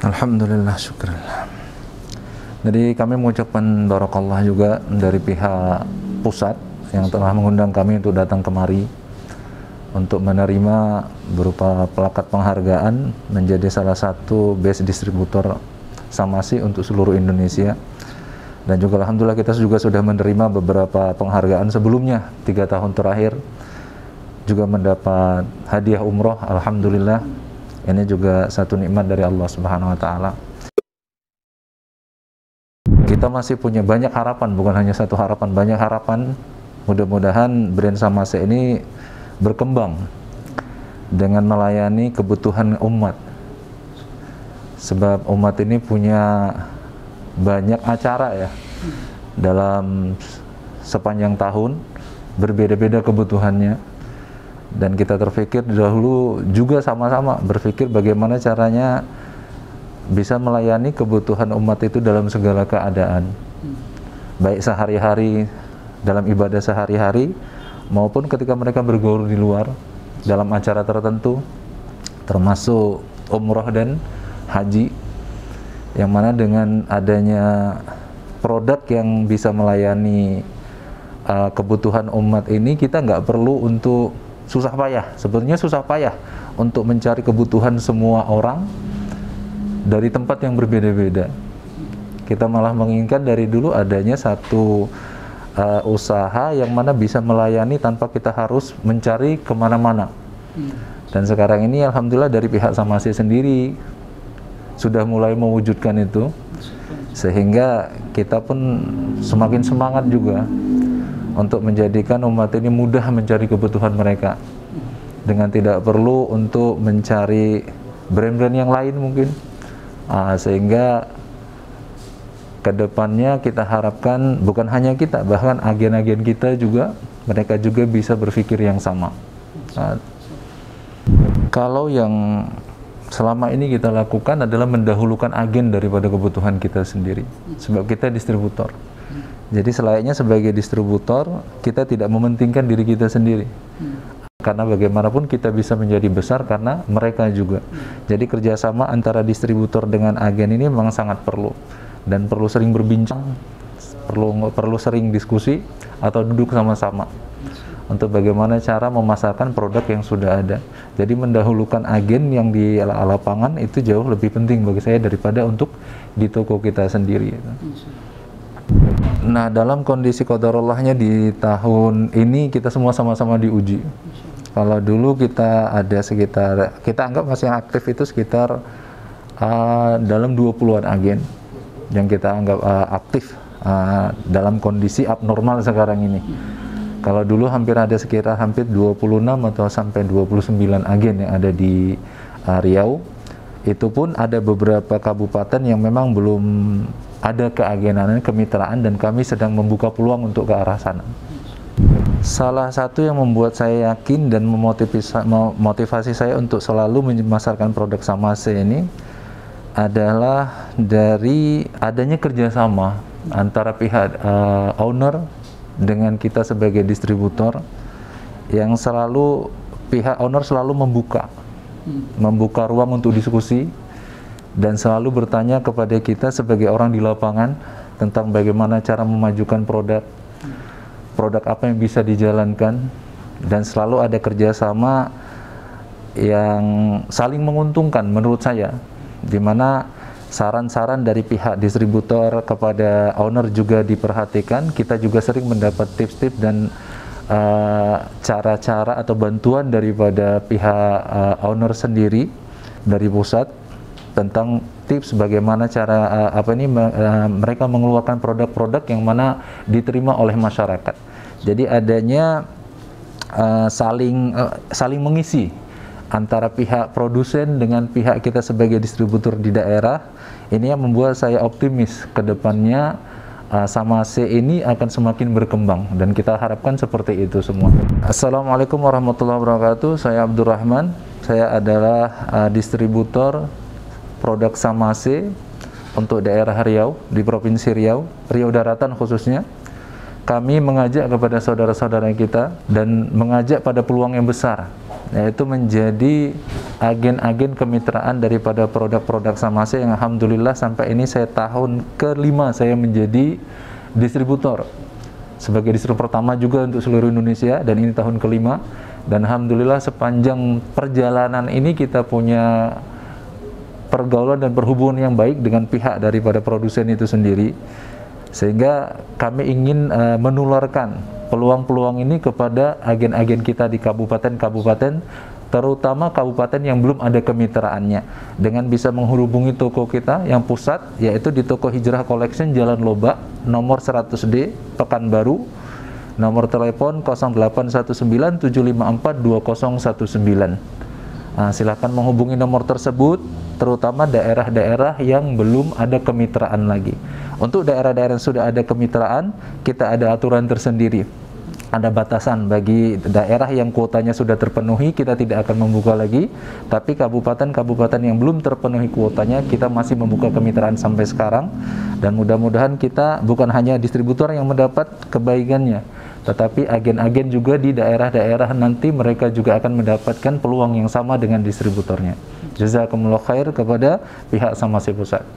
Alhamdulillah, syukurlah. Jadi kami mengucapkan barakallah juga dari pihak pusat yang telah mengundang kami untuk datang kemari untuk menerima berupa plakat penghargaan menjadi salah satu best distributor Samasi untuk seluruh Indonesia. Dan juga alhamdulillah kita juga sudah menerima beberapa penghargaan sebelumnya 3 tahun terakhir, juga mendapat hadiah umroh. Alhamdulillah, ini juga satu nikmat dari Allah Subhanahu wa Ta'ala. Kita masih punya banyak harapan, bukan hanya satu harapan, banyak harapan. Mudah-mudahan brand Samasi ini berkembang dengan melayani kebutuhan umat, sebab umat ini punya banyak acara ya dalam sepanjang tahun, berbeda-beda kebutuhannya, dan kita terpikir dahulu juga sama-sama berpikir bagaimana caranya bisa melayani kebutuhan umat itu dalam segala keadaan, baik sehari-hari dalam ibadah sehari-hari maupun ketika mereka bergaul di luar dalam acara tertentu, termasuk umroh dan haji, yang mana dengan adanya produk yang bisa melayani kebutuhan umat ini, kita nggak perlu untuk susah payah. Sebetulnya susah payah untuk mencari kebutuhan semua orang dari tempat yang berbeda-beda. Kita malah menginginkan dari dulu adanya satu usaha yang mana bisa melayani tanpa kita harus mencari kemana-mana. Dan sekarang ini alhamdulillah dari pihak Samasi sendiri sudah mulai mewujudkan itu, sehingga kita pun semakin semangat juga untuk menjadikan umat ini mudah mencari kebutuhan mereka dengan tidak perlu untuk mencari brand-brand yang lain mungkin. Sehingga kedepannya kita harapkan bukan hanya kita, bahkan agen-agen kita juga, mereka juga bisa berpikir yang sama. Kalau yang selama ini kita lakukan adalah mendahulukan agen daripada kebutuhan kita sendiri, sebab kita distributor. Jadi selayaknya sebagai distributor, kita tidak mementingkan diri kita sendiri, karena bagaimanapun kita bisa menjadi besar karena mereka juga. Jadi kerjasama antara distributor dengan agen ini memang sangat perlu, dan perlu sering berbincang, perlu sering diskusi atau duduk sama-sama untuk bagaimana cara memasarkan produk yang sudah ada. Jadi mendahulukan agen yang di lapangan itu jauh lebih penting bagi saya daripada untuk di toko kita sendiri. Nah, dalam kondisi qadarullahnya di tahun ini kita semua sama-sama diuji. Kalau dulu kita ada sekitar, kita anggap masih aktif itu sekitar dalam 20-an agen yang kita anggap aktif dalam kondisi abnormal sekarang ini. Kalau dulu hampir ada sekitar hampir 26 atau sampai 29 agen yang ada di Riau. Itu pun ada beberapa kabupaten yang memang belum ada keagenan, kemitraan, dan kami sedang membuka peluang untuk ke arah sana. Salah satu yang membuat saya yakin dan memotivasi saya untuk selalu memasarkan produk Samasi ini adalah dari adanya kerjasama antara pihak owner dengan kita sebagai distributor, yang selalu pihak owner selalu membuka ruang untuk diskusi dan selalu bertanya kepada kita sebagai orang di lapangan tentang bagaimana cara memajukan produk apa yang bisa dijalankan, dan selalu ada kerjasama yang saling menguntungkan menurut saya, di mana saran-saran dari pihak distributor kepada owner juga diperhatikan. Kita juga sering mendapat tips-tips dan cara-cara atau bantuan daripada pihak owner sendiri dari pusat tentang tips bagaimana cara mereka mengeluarkan produk-produk yang mana diterima oleh masyarakat. Jadi adanya saling mengisi antara pihak produsen dengan pihak kita sebagai distributor di daerah. Ini yang membuat saya optimis ke depannya Samasi ini akan semakin berkembang, dan kita harapkan seperti itu semua. Assalamualaikum warahmatullahi wabarakatuh. Saya Abdurrahman. Saya adalah distributor produk Samasi untuk daerah Riau, di Provinsi Riau, Riau Daratan khususnya. Kami mengajak kepada saudara-saudara kita dan mengajak pada peluang yang besar, yaitu menjadi agen-agen kemitraan daripada produk-produk Samase yang alhamdulillah sampai ini saya tahun ke-5 saya menjadi distributor. Sebagai distributor pertama juga untuk seluruh Indonesia, dan ini tahun ke-5. Dan alhamdulillah sepanjang perjalanan ini kita punya pergaulan dan perhubungan yang baik dengan pihak daripada produsen itu sendiri, sehingga kami ingin menularkan peluang-peluang ini kepada agen-agen kita di kabupaten-kabupaten, terutama kabupaten yang belum ada kemitraannya, dengan bisa menghubungi toko kita yang pusat, yaitu di Toko Hijrah Collection Jalan Lobak nomor 100D Pekanbaru, nomor telepon 0819754219. Nah, silakan menghubungi nomor tersebut, terutama daerah-daerah yang belum ada kemitraan lagi. Untuk daerah-daerah yang sudah ada kemitraan, kita ada aturan tersendiri. Ada batasan bagi daerah yang kuotanya sudah terpenuhi, kita tidak akan membuka lagi. Tapi kabupaten-kabupaten yang belum terpenuhi kuotanya, kita masih membuka kemitraan sampai sekarang. Dan mudah-mudahan kita bukan hanya distributor yang mendapat kebaikannya, tetapi agen-agen juga di daerah-daerah nanti mereka juga akan mendapatkan peluang yang sama dengan distributornya. Jazakumullah khair kepada pihak Samase Pusat.